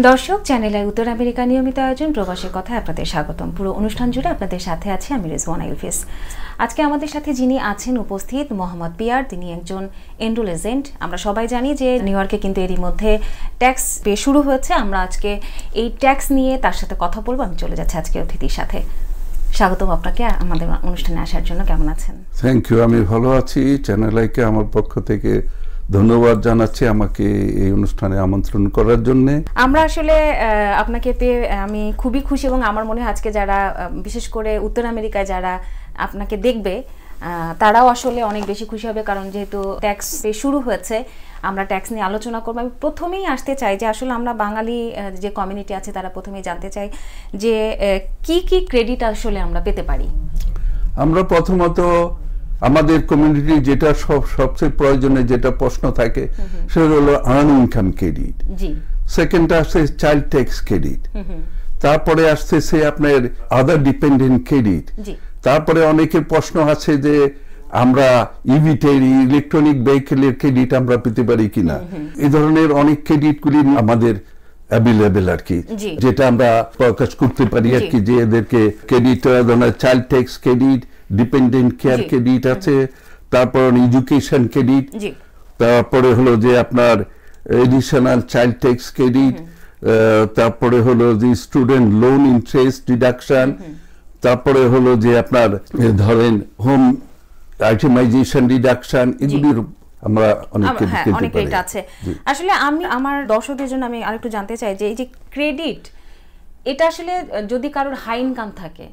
দর্শক চ্যানেলে উত্তর আমেরিকা নিয়মিত আয়োজন প্রবাসের কথা আপনাদের স্বাগতম। পুরো অনুষ্ঠান জুড়ে আপনাদের সাথে আছি আমি রিজওয়ানা ইলফিস। আজকে আমাদের সাথে যিনি আছেন উপস্থিত মোহাম্মদ পিয়ার, তিনি একজন এন্ডুল এজেন্ট। আমরা সবাই জানি যে নিউ ইয়র্কে কিন্তু এরই মধ্যে ট্যাক্স পে শুরু হয়েছে। আমরা আজকে এই ট্যাক্স নিয়ে তার সাথে কথা বলবো। আমি চলে যাচ্ছি আজকে অতিথির সাথে। স্বাগতম আপনাকে আমাদের অনুষ্ঠানে আসার জন্য। কেমন আছেন? থ্যাংক ইউ, আমি ভালো আছি। চ্যানেল আইকে আমার পক্ষ থেকে ধন্যবাদ জানাচ্ছি আমাকে এই অনুষ্ঠানে আমন্ত্রণ করার জন্য। আমরা আসলে আপনাকে পেয়ে আমি খুবই খুশি এবং আমার মনে হয় আজকে যারা বিশেষ করে উত্তর আমেরিকায় যারা আপনাকে দেখবে তারাও আসলে অনেক বেশি খুশি হবে, কারণ যেহেতু ট্যাক্স পে শুরু হয়েছে আমরা ট্যাক্স নিয়ে আলোচনা করবো। আমি প্রথমেই আসতে চাই যে আসলে আমরা বাঙালি যে কমিউনিটি আছে তারা প্রথমেই জানতে চাই যে কি কি ক্রেডিট আসলে আমরা পেতে পারি। আমরা প্রথমত আমাদের কমিউনিটি যেটা সবচেয়ে প্রয়োজনে যেটা প্রশ্ন থাকে সেটা হলো আর্ন ইনকাম ক্রেডিট, সেকেন্ডটা আসছে চাইল্ড ট্যাক্স ক্রেডিট, তারপরে আসতেছে আপনার আদার ডিপেন্ডেন্ট ক্রেডিট, তারপরে অনেকের প্রশ্ন আছে যে আমরা ইভিটের ইলেকট্রনিক ভেহিকেলের ক্রেডিট আমরা পেতে পারি কিনা। এই ধরনের অনেক ক্রেডিটগুলি আমাদের অ্যাভেলেবেল আর কি, যেটা আমরা প্রকাশ করতে পারি আর কি, যে এদেরকে credit child tax credit, dependent care credit আছে, তারপর এডুকেশন ক্রেডিট, তারপরে হলো যে আপনার এডিশনাল চাইল্ড ট্যাক্স ক্রেডিট, তারপরে হলো যে স্টুডেন্ট লোন ইন্টারেস্ট ডিডাকশন, তারপরে হলো যে আপনার ধরেন হোম আইটেমাইজেশন ডিডাকশন, এগুলির আমরা অনেক ক্রেডিট আছে। আসলে আমি আমার দর্শকদের জন্য আমি আরেকটু জানতে চাই যে এই যে ক্রেডিট, এটা আসলে যদি কারোর হাই ইনকাম থাকে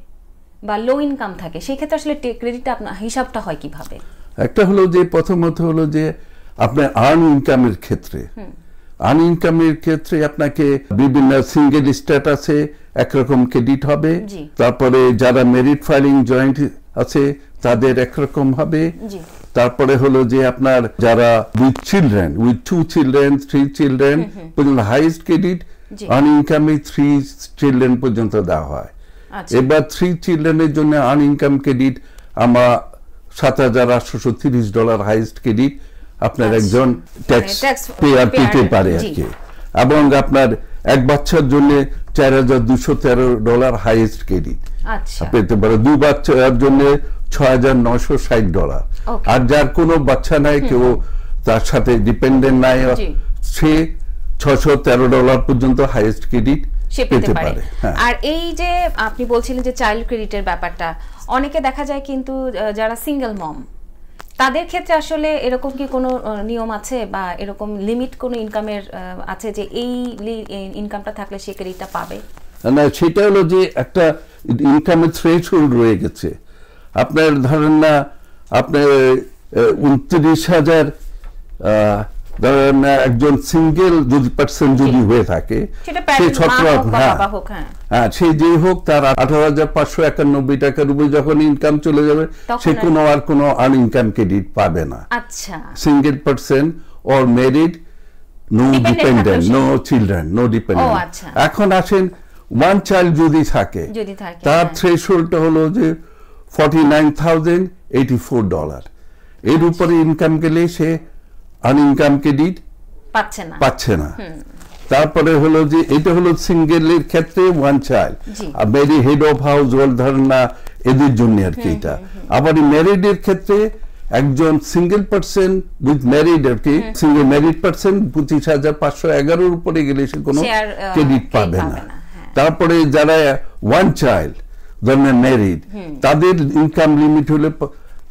বা লো ইনকাম থাকে সেই ক্ষেত্রে আসলে ক্রেডিটটা আপনার হিসাবটা হয় কিভাবে? একটা হলো যে প্রথমত হলো যে আপনার আর্ন ইনকামের ক্ষেত্রে, আর্ন ইনকামের ক্ষেত্রে আপনাকে বিভিন্ন সিঙ্গেল স্ট্যাটাসে একরকম ক্রেডিট হবে, তারপরে যারা মেরিট ফাইলিং জয়েন্ট আছে তাদের একরকম হবে, তারপরে হলো যে আপনার যারা with children, with 2 children 3 children পর্যন্ত হাইয়েস্ট ক্রেডিট আর্ন ইনকামে 3 চিলড্রেন পর্যন্ত দেওয়া হয়। এবার 3 চিলড্রেনের জন্য আর্ন ইনকাম ক্রেডিট আমরা $7,830 হাইয়েস্ট ক্রেডিট আপনার একজন ট্যাক্স পেয়ার পেতে পারে আর কি, এবং আপনার এক বাচ্চার জন্য $4,213 হাইয়েস্ট ক্রেডিট পেতে পারে, 2 বাচ্চার জন্য $6,960, আর যার কোনো বাচ্চা নাই, কেউ তার সাথে ডিপেন্ডেন্ট নাই, সে $613 পর্যন্ত হাইয়েস্ট ক্রেডিট পেতে পারে। আর এই যে আপনি বলছিলেন যে চাইল্ড ক্রেডিটের ব্যাপারটা, অনেকে দেখা যায় কিন্তু যারা সিঙ্গেল মম তাদের ক্ষেত্রে আসলে এরকম কি কোনো নিয়ম আছে বা এরকম লিমিট কোনো ইনকামের আছে যে এই ইনকামটা থাকলে সে ক্রেডিটটা পাবে? না, সেটা হলো যে একটা ইনকামের থ্রেশহোল্ড রয়ে গেছে। আপনার ধরেন না, আপনার 29,000 ধরেন একজন সিঙ্গেল যদি পার্সন যদি হয়ে থাকে, সে যে হোক তার 18,591 টাকার উপরে যখন ইনকাম চলে যাবে সে কোনো আর কোনো আর্ন ইনকাম ক্রেডিট পাবে না। Single person or married, no dependent, no children, no dependent. এখন আসেন ওয়ান চাইল্ড যদি থাকে তার থ্রেশহোল্ডটা হলো যে $49,084। এর উপরে ইনকাম গেলে সে আর্ন ইনকাম ক্রেডিট পাচ্ছে না। তারপরে হলো যে এটা হলো সিঙ্গেলের ক্ষেত্রে ওয়ান চাইল্ড, আর married head of household ধরেন না এদের জন্য আর কি এটা। আবার ম্যারিডের ক্ষেত্রে একজন সিঙ্গেল পার্সন উইথ ম্যারিড আর কি, সিঙ্গেল ম্যারিড পার্সন 25,511 উপরে গেলে সে কোনো ক্রেডিট পাবে না। তারপরে যারা ওয়ান চাইল্ড ধরেন ম্যারিড, তাদের ইনকাম লিমিট হলো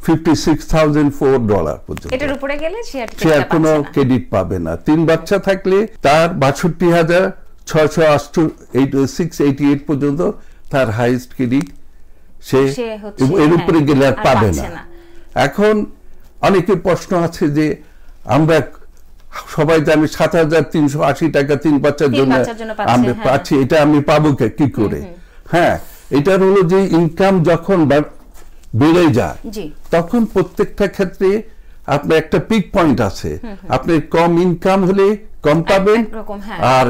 $56,004 পর্যন্ত, এটার উপরে গেলে সে আর কোনো ক্রেডিট পাবে না। 3 বাচ্চা থাকলে তার 62,688 পর্যন্ত তার হাইয়েস্ট ক্রেডিট সে এর উপরে গেলে আর পাবে না। এখন অনেকের প্রশ্ন আছে যে আমরা সবাই জানি $7,380 3 বাচ্চার জন্য আমি পাচ্ছি, এটা আমি পাবো কি করে? হ্যাঁ, এটার হলো যে ইনকাম যখন বেড়ে যায় তখন প্রত্যেকটা ক্ষেত্রে আপনার একটা পিক পয়েন্ট আছে। আপনি কম ইনকাম হলে কম পাবেন, আর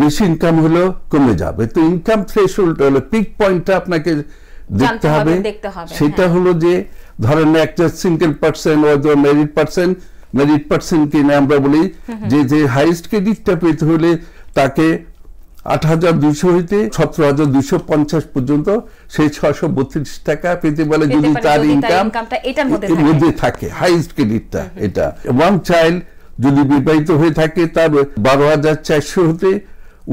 বেশি ইনকাম হলে কমে যাবে। তো ইনকাম থ্রেশহোল্ড হলো পিক পয়েন্টটা আপনাকে দেখতে হবে। সেটা হলো যে ধরেন একটা সিঙ্গেল পার্সন ও ম্যারিড পার্সন মেরিট পার্সন কিনে আমরা বলি যে হাইয়েস্ট ক্রেডিটটা পেতে হলে তাকে ৮,২০০ হইতে ১৭,২৫০ পর্যন্ত সেই ৬৩২ টাকা পেতে বলে যদি তার ইনকামটা এটার মধ্যে থাকে হাইয়েস্ট ক্রেডিটটা এটা। ওয়ান চাইল্ড যদি বিবাহিত হয়ে থাকে তার ১২,৪০০ হতে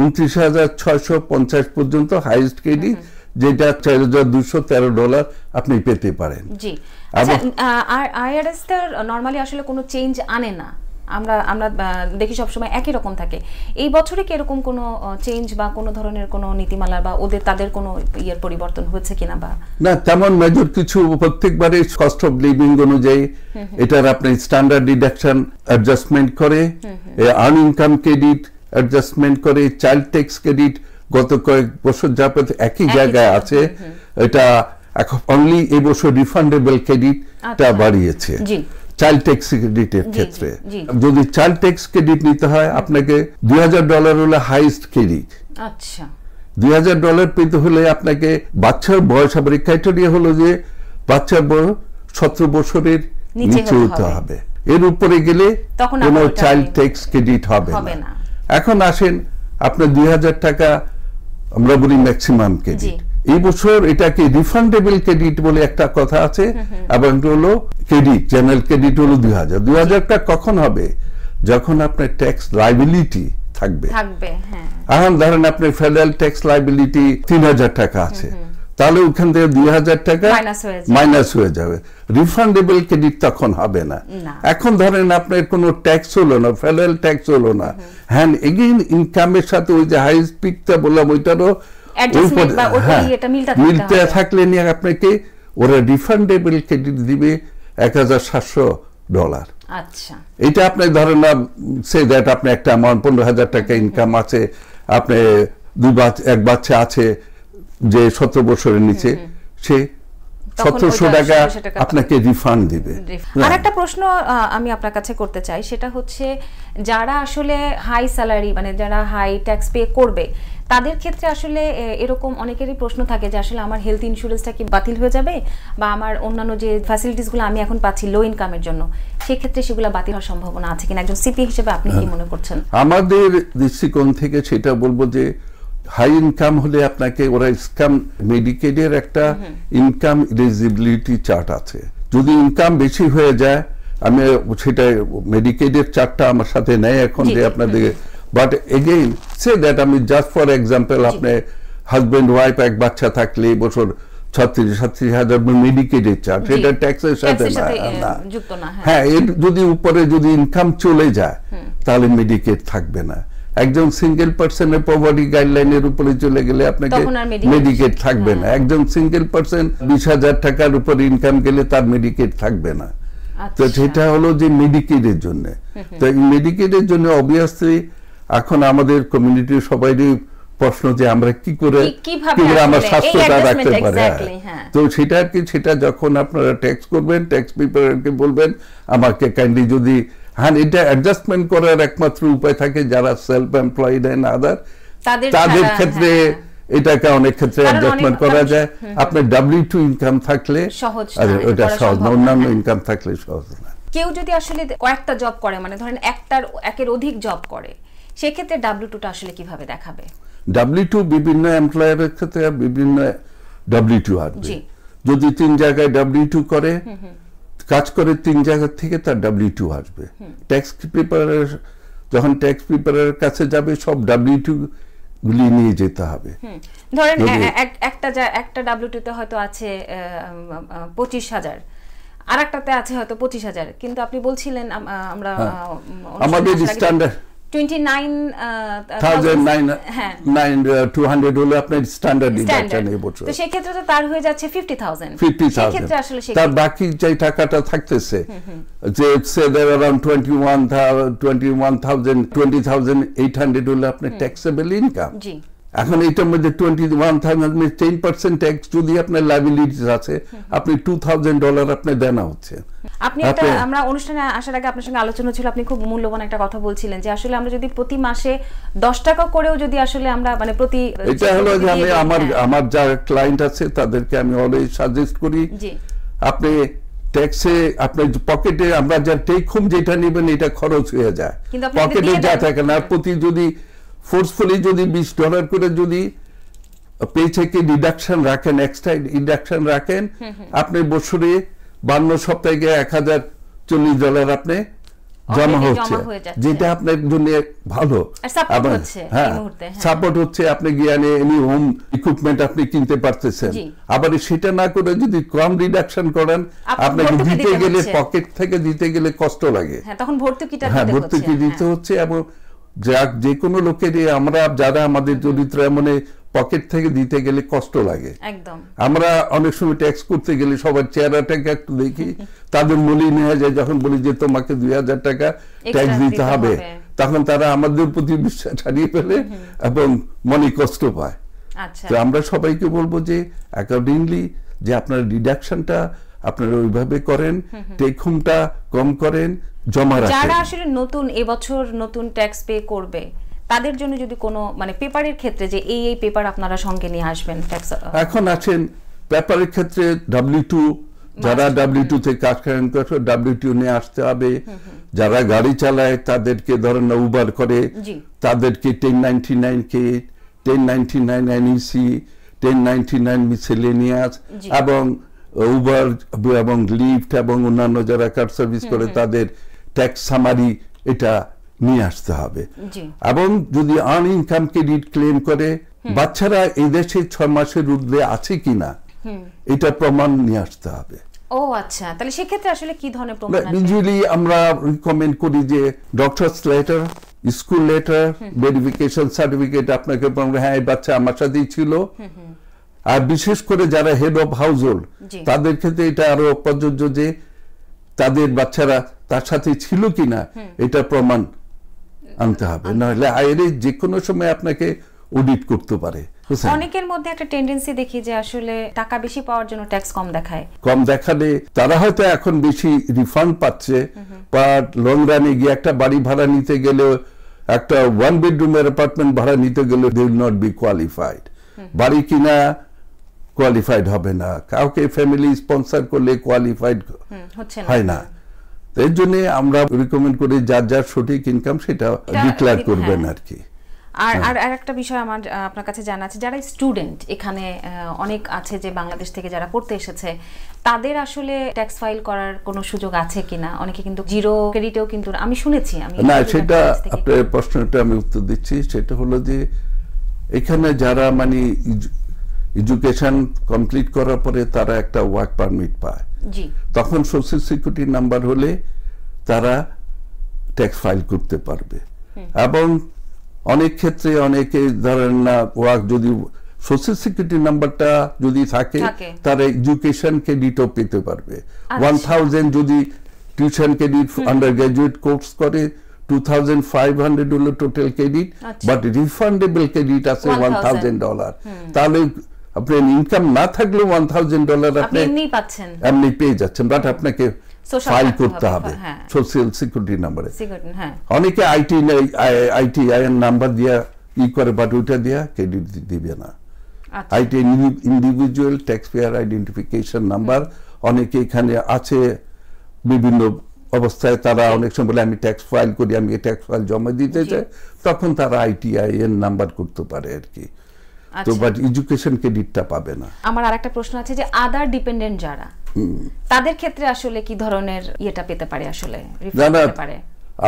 ২৯,৬৫০ পর্যন্ত হাইয়েস্ট ক্রেডিট, যেটা $৪,213 আপনি পেতে পারেন। জি, আর আইআরএস তো নরমালি আসলে কোনো চেঞ্জ আনে না, আমরা দেখি সবসময় একই রকম থাকে। এই বছরে কি এরকম কোনো চেঞ্জ বা কোনো ধরনের কোনো নীতিমালা বা তাদের কোনো ইয়ের পরিবর্তন হয়েছে কিনা? বা না, তেমন মেজর কিছু, প্রত্যেকবারে কস্ট অফ লিভিং অনুযায়ী এটার আপনি স্ট্যান্ডার্ড ডিডাকশন অ্যাডজাস্টমেন্ট করে, আর্ন ইনকাম ক্রেডিট অ্যাডজাস্টমেন্ট করে, চাইল্ড ট্যাক্স ক্রেডিট গত কয়েক বছর যাবত একই জায়গায় আছে। এটা এখন অনলি এবছর রিফান্ডেবল ক্রেডিটটা বাড়িয়েছে চাইল্ড ট্যাক্স ক্রেডিটের ক্ষেত্রে। যদি চাইল্ড ট্যাক্স ক্রেডিট নিতে হয় আপনাকে $২,০০০ হলে হাইয়েস্ট ক্রেডিট। আচ্ছা, $২,০০০ পেতে হলে আপনাকে বাচ্চার বয়স, আবার ক্রাইটেরিয়া হলো যে বাচ্চার বয়স ১৭ বছরের নিচে হতে হবে, এর উপরে গেলে কোনো চাইল্ড ট্যাক্স ক্রেডিট হবে না। এখন আসেন আপনার ২,০০০ টাকা আমরা বলি ম্যাক্সিমাম ক্রেডিট, এই বছর এটাকে রিফান্ডেবল ক্রেডিট বলে একটা কথা আছে, এবং হলো ক্রেডিট জেনারেল ক্রেডিট হলো ২,০০০। ২,০০০টা কখন হবে? যখন আপনার ট্যাক্স লাইবিলিটি থাকবে। এখন ধরেন আপনার ফেডারেল ট্যাক্স লাইবিলিটি ৩,০০০ টাকা আছে, তাহলে ওখান থেকে ২,০০০ টাকা মাইনাস হয়ে যাবে, রিফান্ডেবল ক্রেডিট তখন হবে না। এখন ধরেন আপনার কোনো ট্যাক্স হলো না, ফেডারেল ট্যাক্স হলো না, হ্যাঁ এগেইন ইনকামের সাথে ওই যে হাই স্পিডটা বললাম ওইটারও মিলতে থাকলে নিয়ে আপনাকে ওরা রিফান্ডেবল ক্রেডিট দিবে $১,৭০০। আচ্ছা, এটা আপনি ধরেন না সে দ্যাট আপনি একটা অ্যামাউন্ট ১৫,০০০ টাকা ইনকাম আছে, আপনি এক বাচ্চা আছে যে ১৭ বছরের নিচে, সে ১৭০০ টাকা আপনাকে রিফান্ড দিবে। আর একটা প্রশ্ন আমি আপনার কাছে করতে চাই, সেটা হচ্ছে যারা আসলে হাই স্যালারি মানে যারা হাই ট্যাক্স পে করবে তাদের ক্ষেত্রে আসলে এরকম অনেকেরই প্রশ্ন থাকে যে আসলে আমার হেলথ ইন্স্যুরেন্সটা কি বাতিল হয়ে যাবে, বা আমার অন্যান্য যে ফ্যাসিলিটিসগুলো আমি এখন পাচ্ছি লো ইনকামের জন্য, সেই ক্ষেত্রে সেগুলো বাতিল হওয়ার সম্ভাবনা আছে কিনা? একজন সিপি হিসেবে আপনি কি মনে করছেন? আমাদের দৃষ্টিকোণ থেকে সেটা বলবো যে হাই ইনকাম হলে আপনাকে ওরা মেডিকেডের একটা ইনকাম এলিজিবিলিটি চার্ট আছে, যদি ইনকাম বেশি হয়ে যায়, আমি সেটা মেডিকেডের চার্টটা আমার সাথে নেই এখন যে আপনাদের, বাট এগেইন সে দ্যাট আমি জাস্ট ফর এক্সাম্পল আপনি হাজবেন্ড ওয়াইফ এক বাচ্চা থাকলে এই বছর ৩৬,০০০ মেডিকেডের চার্ট, এটা ট্যাক্সের সাথে না। হ্যাঁ, এর যদি উপরে যদি ইনকাম চলে যায় তাহলে মেডিকেড থাকবে না। একজন সিঙ্গেল পার্সনের পভার্টি গাইডলাইনের উপরে চলে গেলে আপনাকে মেডিকেড থাকবে না। একজন সিঙ্গেল পার্সন ২০,০০০ টাকার উপর ইনকাম গেলে তার মেডিকেড থাকবে না। তো সেটা হলো যে মেডিকেডের জন্য। তো এই মেডিকেডের জন্য অবভিয়াসলি এখন আমাদের কমিউনিটির সবাইরই প্রশ্ন যে আমরা কিভাবে আমার স্বাস্থ্যটা রাখতে পারি। তো সেটা আর কি, সেটা যখন আপনারা ট্যাক্স করবেন ট্যাক্স প্রিপারেটরকে বলবেন আমাকে কাইন্ডলি যদি, হ্যাঁ এটা অ্যাডজাস্টমেন্ট করার একমাত্র উপায় থাকে যারা সেলফ এমপ্লয়েড এন্ড আদার, তাদের ক্ষেত্রে এটাকে অনেক ক্ষেত্রে অ্যাডজাস্টমেন্ট করা যায়। আপনার W2 ইনকাম থাকলে ওটা সহজ না, অন্যান্য ইনকাম থাকলে সহজ না। কেউ যদি আসলে কয়েকটা জব করে, মানে ধরেন একের অধিক জব করে, সেক্ষেত্রে W2টা আসলে কিভাবে দেখাবে? W2 বিভিন্ন এমপ্লয়ারের ক্ষেত্রে বিভিন্ন W2 আসবে। যদি ৩ জায়গায় W2 করে কাজ করে ৩ জায়গা থেকে তার W2 আসবে। ট্যাক্স প্রিপারেটর যখন ট্যাক্স প্রিপারেটরের কাছে যাবে সব W2 গুলি নিয়ে যেতে হবে। ধরেন একটা W2 তে হয়তো আছে ২৫,০০০, আরেকটাতে আছে হয়তো ২৫,০০০, কিন্তু আপনি বলছিলেন আমরা আমাদের স্ট্যান্ডার্ড 29,200 হলো আপনার স্ট্যান্ডার্ড ডিডাকশন এই বছর। তো সেই ক্ষেত্রে তো তার হয়ে যাচ্ছে 50,000। সেই ক্ষেত্রে আসলে তার বাকি যে টাকাটা থাকতেছে যে সে देयर अराउंड 20,800 হলো আপনার ট্যাক্সেবল ইনকাম। জি, এখন এটার মধ্যে 21,000 10% ট্যাক্স যদি আপনার লায়াবিলিটিস আছে, আপনি $2,000 আপনি দেনা হচ্ছে। আপনি আমরা অনুষ্ঠানে আসার আগে আপনার সঙ্গে আলোচনা ছিল, আপনি খুব মূল্যবান একটা কথা বলছিলেন যে আসলে আমরা যদি প্রতি মাসে 10 টাকা করেও যদি আসলে আমরা মানে প্রতি, এটা হলো যে আমি আমার যারা ক্লায়েন্ট আছে তাদেরকে আমি অলওয়েজ সাজেস্ট করি আপনি ট্যাক্সে আপনার পকেটে আমরা যা টেক হোম যেটা নেবেন এটা খরচ হয়ে যায়, পকেটে যা থাকে না। প্রতি যদি ফোর্সফুলি যদি $20 করে যদি পেচেকে ডিডাকশন রাখেন, এক্সট্রা ডিডাকশন রাখেন, আপনি বছরে 52 সপ্তাহে $1040 আপনি জমা হচ্ছে, যেটা আপনার জন্য ভালো। হ্যাঁ, সাপোর্ট হচ্ছে। আপনি গিয়ে এনি হোম ইকুইপমেন্ট আপনি কিনতে পারতেছেন। আবার সেটা না করে যদি কম রিডাকশন করেন, আপনাকে দিতে গেলে পকেট থেকে দিতে গেলে কষ্ট লাগে, তখন ভর্তুকিটা ভর্তুকি দিতে হচ্ছে। এবং যে কোনো লোকেরই আমরা যারা আমাদের চরিত্র এমন পকেট থেকে দিতে গেলে কষ্ট লাগে। আমরা অনেক সময় ট্যাক্স করতে গেলে সবার চেহারাটাকে একটু দেখি, তাদের মূল্য নেওয়া যায়। যখন বলি যে তোমাকে 2000 টাকা ট্যাক্স দিতে হবে, তখন তারা আমাদের প্রতি বিশ্বাস হারিয়ে ফেলে এবং মনে কষ্ট পায়। তো আমরা সবাইকে বলবো যে অ্যাকর্ডিংলি যে আপনার ডিডাকশনটা আপনারা ওইভাবে করেন, টেক হোমটা কম করেন, জমা রাখেন। যারা আসলে নতুন এবছর নতুন ট্যাক্স পে করবে, তাদের জন্য যদি কোনো মানে পেপারের ক্ষেত্রে যে এই পেপার আপনারা সঙ্গে নিয়ে আসবেন ট্যাক্স, এখন আছেন পেপারের ক্ষেত্রে W2, যারা W2 থেকে কাজ করেন W2 নিয়ে আসতে হবে। যারা গাড়ি চালায় তাদেরকে ধরেন উবার করে, তাদেরকে 1099 1099 NEC, 1099 মিসেলেনিয়াস এবং উবার এবং লিফট এবং অন্যান্য যারা কার সার্ভিস করে তাদের ট্যাক্স সামারি এটা নিয়ে আসতে হবে। এবং যদি আর্ন ইনকাম ক্রেডিট ক্লেম করে, বাচ্চারা এই দেশে 6 মাসের ঊর্ধ্বে আছে কিনা এটা প্রমাণ নিয়ে আসতে হবে। ও আচ্ছা, তাহলে সেক্ষেত্রে আসলে কি ধরনের প্রমাণ আছে? ইউজুয়ালি আমরা রিকমেন্ড করি যে doctors letter, school letter, verification certificate আপনাকে, হ্যাঁ এই বাচ্চা আমার সাথেই ছিল। আর বিশেষ করে যারা হেড অফ হাউস হোল্ড, তাদের ক্ষেত্রে এটা আরো প্রযোজ্য যে তাদের বাচ্চারা তার সাথে ছিল কিনা এটা প্রমাণ আনতে হবে, নাহলে আইআরএস যে কোনো সময় আপনাকে অডিট করতে পারে। অনেকের মধ্যে একটা টেন্ডেন্সি দেখি যে আসলে টাকা বেশি পাওয়ার জন্য ট্যাক্স কম দেখায়। কম দেখালে তারা হয়তো এখন বেশি রিফান্ড পাচ্ছে, বাট লং রানে গিয়ে একটা বাড়ি ভাড়া নিতে গেলে, একটা 1 বেডরুমের অ্যাপার্টমেন্ট ভাড়া নিতে গেলে they will not be qualified. বাড়ি কিনা কোয়ালিফাইড হবে না, কাউকে ফ্যামিলি স্পন্সর করলে কোয়ালিফাইড হয় না। এর জন্য আমরা রিকমেন্ড করি যার যার সঠিক ইনকাম সেটা ডিক্লেয়ার করবেন আর কি। আর একটা বিষয় আমার আপনার কাছে জানা আছে, যারা স্টুডেন্ট এখানে অনেক আছে যে বাংলাদেশ থেকে যারা পড়তে এসেছে, তাদের আসলে ট্যাক্স ফাইল করার কোনো সুযোগ আছে কিনা? অনেকে কিন্তু জিরো ক্রেডিটেও কিন্তু আমি শুনেছি। না, সেটা আপনার প্রশ্নটা আমি উত্তর দিচ্ছি। সেটা হলো যে এখানে যারা মানে এডুকেশন কমপ্লিট করার পরে তারা একটা ওয়ার্ক পারমিট পায়, তখন সোশ্যাল সিকিউরিটি নাম্বার হলে তারা ট্যাক্স ফাইল করতে পারবে। এবং অনেক ক্ষেত্রে অনেকে ধরেন না ওয়ার্ক, যদি সোশ্যাল সিকিউরিটি নাম্বারটা যদি থাকে তারা এডুকেশন ক্রেডিটও পেতে পারবে। 1000 যদি tuition credit under graduate course করে, 2500 হলো total credit, but refundable credit আছে $1000। তাহলে আপনার ইনকাম না থাকলেও $1000 আপনি এমনি পেয়ে যাচ্ছেন, বাট আপনাকে ফাইল করতে হবে সোশ্যাল সিকিউরিটি নাম্বারে। অনেকে আইটিআইএন নাম্বার দিয়া ই করে, বাট ওইটা দিয়া ক্রেডিট দিবে না। IT individual tax payer identification number অনেকে এখানে আছে বিভিন্ন অবস্থায়, তারা অনেক সময় বলে আমি ট্যাক্স ফাইল করি, আমি ট্যাক্স ফাইল জমা দিতে চাই, তখন তারা আইটিআইএন নাম্বার করতে পারে আর কি। তো বাট এডুকেশন ক্রেডিটটা পাবে না। আমার আরেকটা প্রশ্ন আছে যে আদার ডিপেন্ডেন্ট যারা, তাদের ক্ষেত্রে আসলে কি ধরনের ইয়েটা পেতে পারে? আসলে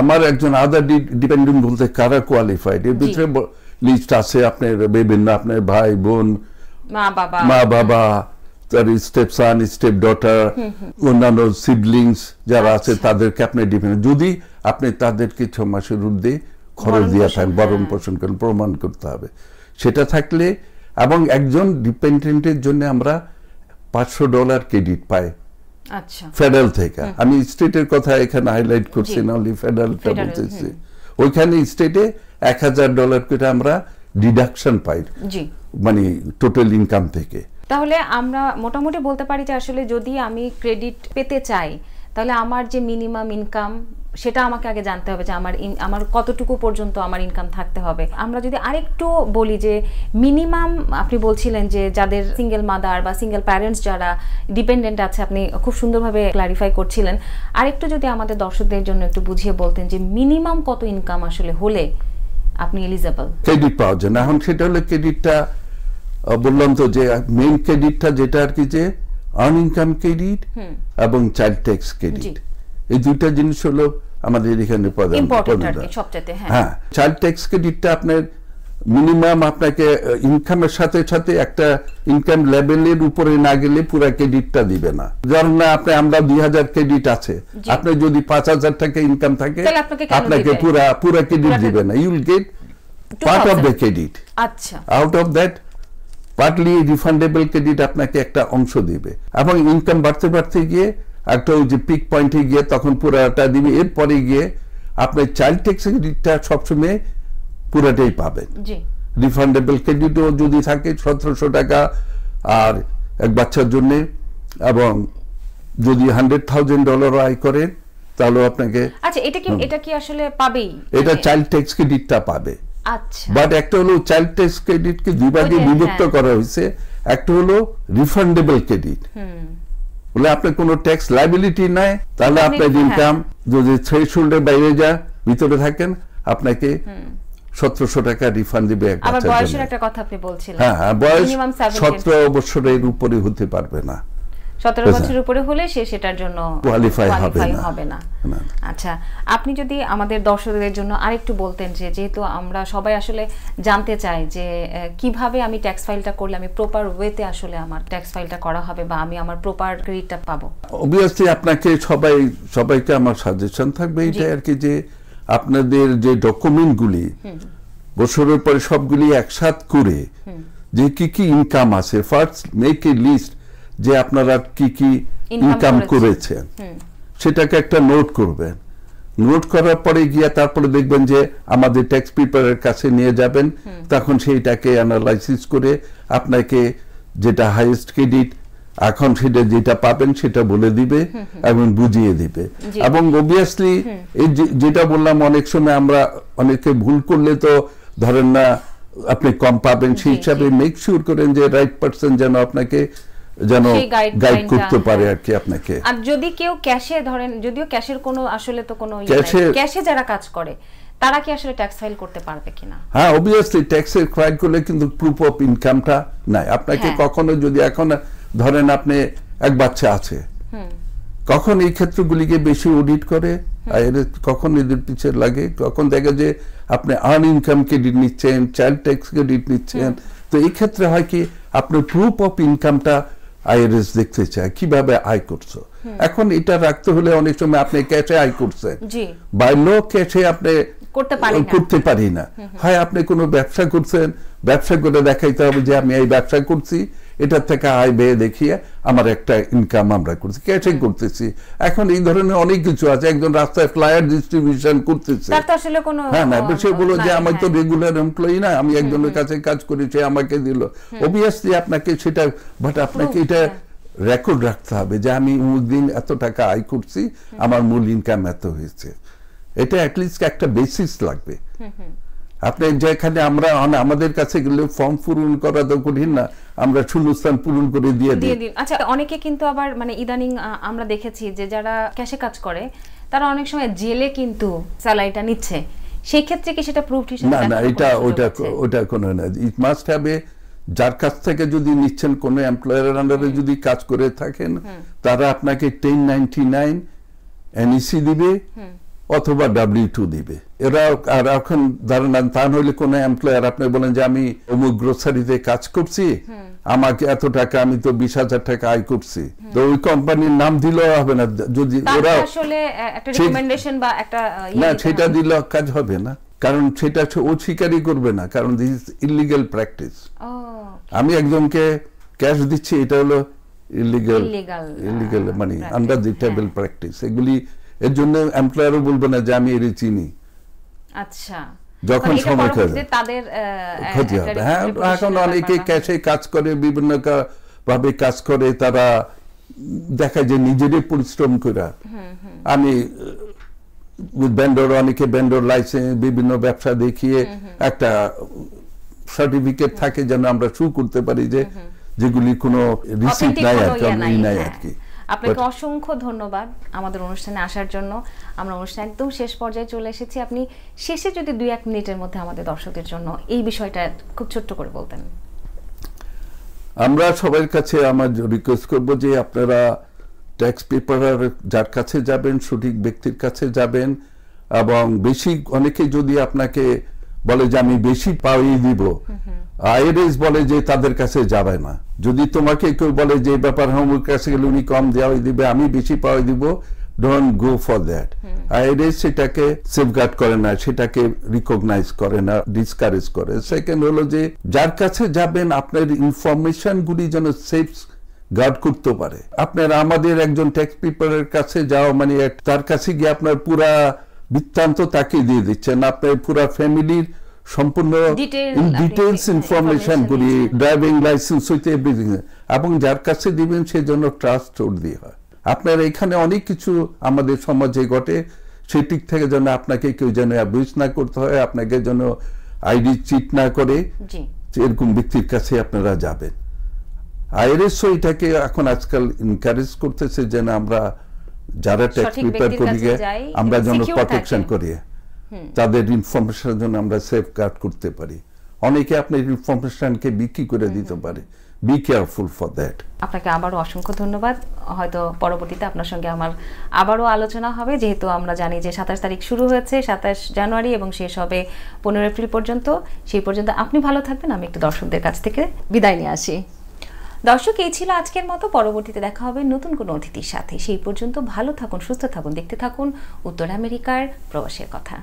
আমার একজন আদার ডিপেন্ডেন্ট বলতে কারা কোয়ালিফাইড, এর ভিতরে লিস্ট আছে আপনার বিভিন্ন, আপনার ভাই বোন, মা বাবা, তার স্টেপ সান, স্টেপ ডটার, অন্যান্য সিবলিংস যারা আছে তাদেরকে আপনি ডিপেন্ডেন্ট, যদি আপনি তাদেরকে 6 মাসের ঊর্ধ্বে খরচ দিয়ে থাকেন, ভরণ পোষণ করেন, প্রমাণ করতে হবে সেটা থাকলে। এবং একজন ডিপেন্ডেন্টের জন্য আমরা $500 ক্রেডিট পাই ফেডারেল থেকে। আমি স্টেটের কথা এখানে হাইলাইট করছি না, অনলি ফেডারেলটা বলতেছি। ওইখানে স্টেটে $1000 করে আমরা ডিডাকশন পাই, মানে টোটাল ইনকাম থেকে। তাহলে আমরা মোটামুটি বলতে পারি যে আসলে যদি আমি ক্রেডিট পেতে চাই, তাহলে আমার যে মিনিমাম ইনকাম সেটা আমাকে আগে জানতে হবে যে আমার কতটুকু পর্যন্ত আমার ইনকাম থাকতে হবে। আমরা যদি আরেকটু বলি যে মিনিমাম, আপনি বলছিলেন যে যাদের সিঙ্গেল মাদার বা সিঙ্গেল প্যারেন্টস যারা ডিপেন্ডেন্ট আছে, আপনি খুব সুন্দরভাবে ক্লারিফাই করছিলেন। আরেকটু যদি আমাদের দর্শকদের জন্য একটু বুঝিয়ে বলতেন যে মিনিমাম কত ইনকাম আসলে হলে আপনি এলিজিবল ক্রেডিট পাওয়ার জন্য। এখন সেটা হলো ক্রেডিটটা বললাম তো যে মেইন ক্রেডিটটা যেটা আর কি যে আর্ন ইনকাম ক্রেডিট এবং চাইল্ড ট্যাক্স ক্রেডিট, এই দুইটা জিনিস হলো আমাদের এখানে হ্যাঁ। চাইল্ড ট্যাক্স ক্রেডিটটা আপনার মিনিমাম আপনাকে ইনকামের সাথে সাথে একটা ইনকাম লেভেলের উপরে না গেলে পুরো ক্রেডিটটা দিবে না। ধরুন না আমরা 2000 ক্রেডিট আছে, আপনি যদি 5000 টাকা ইনকাম থাকে আপনাকে পুরো ক্রেডিট দিবে না। You will get part of the credit. আচ্ছা, out of that partly refundable credit আপনাকে একটা অংশ দিবে, এবং ইনকাম বাড়তে বাড়তে গিয়ে একটা ওই যে পিক পয়েন্টে গিয়ে তখন পুরাটা দিবে। এরপরে গিয়ে আপনি চাইল্ড ট্যাক্স ক্রেডিটটা সবসময় পুরাটাই পাবেন। রিফান্ডেবল ক্রেডিটও যদি থাকে 1700 টাকা আর এক বাচ্চার জন্য, এবং যদি $100,000 আয় করেন তাহলে আপনাকে আচ্ছা এটা কি আসলে পাবেই, এটা চাইল্ড ট্যাক্স ক্রেডিটটা পাবে। আচ্ছা, বাট একটা হলো চাইল্ড ট্যাক্স ক্রেডিটকে দুই ভাগে বিভক্ত করা হয়েছে। একটা হলো রিফান্ডেবল ক্রেডিট, বলে আপনি কোনো ট্যাক্স লায়াবিলিটি নাই, তাহলে আপনার ইনকাম যদি থ্রেশহোল্ডের বাইরে ভিতরে থাকেন আপনাকে 1700 টাকা রিফান্ড দিবে। আবার বয়সের একটা কথা আপনি বলছিলেন। হ্যাঁ, বয়স 17 বছরের উপরে হতে পারবে না। 17 বছরের উপরে হলে সে সেটার জন্য কোয়ালিফাই হবে না। আচ্ছা, আপনি যদি আমাদের দর্শকদের জন্য আরেকটু বলতেন যে যেহেতু আমরা সবাই আসলে জানতে চাই যে কিভাবে আমি ট্যাক্স ফাইলটা করলে আমি প্রপার ওয়েতে আসলে আমার ট্যাক্স ফাইলটা করা হবে বা আমি আমার প্রপার ক্রেডিটটা পাবো। অবভিয়াসলি আপনাকে সবাইকে আমার সাজেশন থাকবে এটা আর কি যে আপনাদের যে ডকুমেন্টগুলি বছরের পরে সবগুলি একসাথে করে যে কি কি ইনকাম আছে, ফার্স্ট মেক এ লিস্ট যে আপনারা কি কি ইনকাম করেছেন, সেটাকে একটা নোট করবেন। নোট করার পরে গিয়ে তারপরে দেখবেন যে আমাদের ট্যাক্স প্রিপারের কাছে নিয়ে যাবেন, তখন সেইটাকে অ্যানালাইসিস করে আপনাকে যেটা হাইয়েস্ট ক্রেডিট এখন সেটা যেটা পাবেন সেটা বলে দিবে এবং বুঝিয়ে দিবে। এবং অবভিয়াসলি এই যেটা বললাম, অনেক সময় আমরা অনেকে ভুল করলে তো ধরেন না আপনি কম পাবেন, সেই হিসাবে মেক শিওর করেন যে রাইট পারসন যেন আপনাকে গাইড করতে পারে আর কি আপনাকে। আর যদি কেউ ক্যাশে ধরেন, যদিও ক্যাশের কোনো আসলে তো কোনো ক্যাশে যারা কাজ করে তারা কি আসলে ট্যাক্স ফাইল করতে পারবে কিনা? হ্যাঁ, অবভিয়াসলি ট্যাক্সের ফাইল করলে কিন্তু প্রুফ অফ ইনকামটা নাই। আপনাকে কখনো যদি এখন ধরেন আপনি এক বাচ্চা আছে, কখন এই ক্ষেত্রগুলিকে বেশি অডিট করে, কখন এদের পিছিয়ে লাগে, কখন দেখা যে আপনি আর্ন ইনকাম ক্রেডিট নিচ্ছেন, চাইল্ড ট্যাক্স ক্রেডিট নিচ্ছেন। তো এই ক্ষেত্রে হয় কি আপনার প্রুফ অফ ইনকামটা আইআরএস দেখতে চায় কিভাবে আয় করছো। এখন এটা রাখতে হলে অনেক সময় আপনি ক্যাশে আয় করছেন, বাই ল ক্যাশে আপনি করতে পারি না। হয় আপনি কোনো ব্যবসা করছেন, ব্যবসা করে দেখাইতে হবে যে আমি এই ব্যবসা করছি, এটার থেকে আয় ব্যয় দেখিয়ে আমার একটা ইনকাম আমরা করছি, ক্যাশে করতেছি। এখন এই ধরনের অনেক কিছু আছে, একজন রাস্তায় ফ্লায়ার ডিস্ট্রিবিউশন করতেছে, হ্যাঁ না, সে বললো যে আমি তো রেগুলার এমপ্লয়ি না, আমি একজনের কাছে কাজ করেছি আমাকে দিল। অবভিয়াসলি আপনাকে সেটা, বাট আপনাকে এটা রেকর্ড রাখতে হবে যে আমি দিন এত টাকা আয় করছি, আমার মূল ইনকাম এত হয়েছে। এটা অ্যাটলিস্ট একটা বেসিস লাগবে। আপনি যেখানে আমরা আমাদের কাছে গেলে ফর্ম পূরণ করা তো কঠিন না, আমরা শূন্যস্থান পূরণ করে দিয়ে দিই। আচ্ছা, অনেকে কিন্তু আবার মানে ইদানিং আমরা দেখেছি যে যারা ক্যাশে কাজ করে তারা অনেক সময় জেলে কিন্তু স্যালারিটা নিচ্ছে, সেই ক্ষেত্রে কি সেটা প্রুফ হিসেবে? না না, এটা ওটা কোনো না। ইট মাস্ট হ্যাভ এ, যার কাছ থেকে যদি নিচ্ছেন কোনো এমপ্লয়ারের আন্ডারে যদি কাজ করে থাকেন, তারা আপনাকে 1099 এনইসি দিবে অথবা W2 দিবে। এরা আর এখন ধারণা তা হইলে কোনো এমপ্লয়ার আপনি বলেন যে আমি অমুক গ্রোসারিতে কাজ করছি, আমাকে এত টাকা, আমি তো 20,000 টাকা আয় করছি, তো ওই কোম্পানির নাম দিলেও হবে না। যদি ওরা আসলে একটা রিকমেন্ডেশন বা একটা না, সেটা দিলে কাজ হবে না, কারণ সেটা ও স্বীকারই করবে না, কারণ দিস ইজ ইলিগাল প্র্যাকটিস। আমি একজনকে ক্যাশ দিচ্ছি, এটা হলো ইলিগাল মানে আন্ডার দি টেবল প্র্যাকটিস। এগুলি এর জন্য এমপ্লয়ারও বলবে না যে আমি এর চিনি। আচ্ছা, যখন সময় তাদের ক্ষতি হবে। হ্যাঁ, এখন অনেকে ক্যাশে কাজ করে, বিভিন্ন ভাবে কাজ করে, তারা দেখা যায় নিজেরই পরিশ্রম করে আমি ভেন্ডর, অনেকে ভেন্ডর লাইসেন্স বিভিন্ন ব্যবসা দেখিয়ে একটা সার্টিফিকেট থাকে যেন আমরা শো করতে পারি যে যেগুলি কোনো রিসিপ্ট নাই আর কি। আপনাকে অসংখ্য ধন্যবাদ আমাদের অনুষ্ঠানে আসার জন্য। আমরা অনুষ্ঠান একদম শেষ পর্যায়ে চলে এসেছি। আপনি শেষে যদি 2-1 মিনিটের মধ্যে আমাদের দর্শকদের জন্য এই বিষয়টা খুব ছোট্ট করে বলতেন। আমরা সবার কাছে আমার রিকোয়েস্ট করব যে আপনারা ট্যাক্স পেপার যার কাছে যাবেন সঠিক ব্যক্তির কাছে যাবেন, এবং বেশি অনেকে যদি আপনাকে বলে যে আমি বেশি পাওয়াই দিব, আইআরএস বলে যে তাদের কাছে যাবে না। যদি তোমাকে কেউ বলে যে ব্যাপার হোমের কাছে গেলে উনি কম দেওয়াই দিবে, আমি বেশি পাওয়াই দিব, don't go for that. IRS সেটাকে সেফগার্ড করে না, সেটাকে রিকগনাইজ করে না, ডিসকারেজ করে। সেকেন্ড হলো যে যার কাছে যাবেন আপনার ইনফরমেশন গুলি যেন সেফ গার্ড করতে পারে। আপনার আমাদের একজন ট্যাক্স পেপারের কাছে যাওয়া মানে তার কাছে গিয়ে আপনার পুরা বৃত্তান্ত তাকে দিয়ে দিচ্ছেন, আপনার পুরা ফ্যামিলির সম্পূর্ণ ডিটেইলস ইনফরমেশন গুলি, ড্রাইভিং লাইসেন্স হইতে এভরিথিং, এবং যার কাছে দিবেন সে জন্য ট্রাস্ট টোর দিয়ে হয়। আপনার এখানে অনেক কিছু আমাদের সমাজে ঘটে, সেদিক থেকে যেন আপনাকে কেউ যেন অ্যাবিউজ না করতে হয়, আপনাকে যেন আইডি চিট না করে, এরকম ব্যক্তির কাছে আপনারা যাবেন। আইআরএস এটাকে এখন আজকাল এনকারেজ করতেছে যেন আমরা যারা ট্যাক্স পেপার করি আমরা যেন প্রটেকশন করি, তাদের ইনফরমেশনের জন্য আমরা সেফ গার্ড করতে পারি। অনেকে আপনার ইনফরমেশনকে বিক্রি করে দিতে পারে, বি কেয়ারফুল ফর দ্যাট। আপনাকে আবারও অসংখ্য ধন্যবাদ। হয়তো পরবর্তীতে আপনার সঙ্গে আমার আবারও আলোচনা হবে, যেহেতু আমরা জানি যে 27 তারিখ শুরু হয়েছে, 27 জানুয়ারি এবং শেষ হবে 15 এপ্রিল পর্যন্ত। সেই পর্যন্ত আপনি ভালো থাকবেন। আমি একটু দর্শকদের কাছ থেকে বিদায় নিয়ে আসি। দর্শক, এই ছিল আজকের মতো। পরবর্তীতে দেখা হবে নতুন কোনো অতিথির সাথে। সেই পর্যন্ত ভালো থাকুন, সুস্থ থাকুন, দেখতে থাকুন উত্তর আমেরিকার প্রবাসের কথা।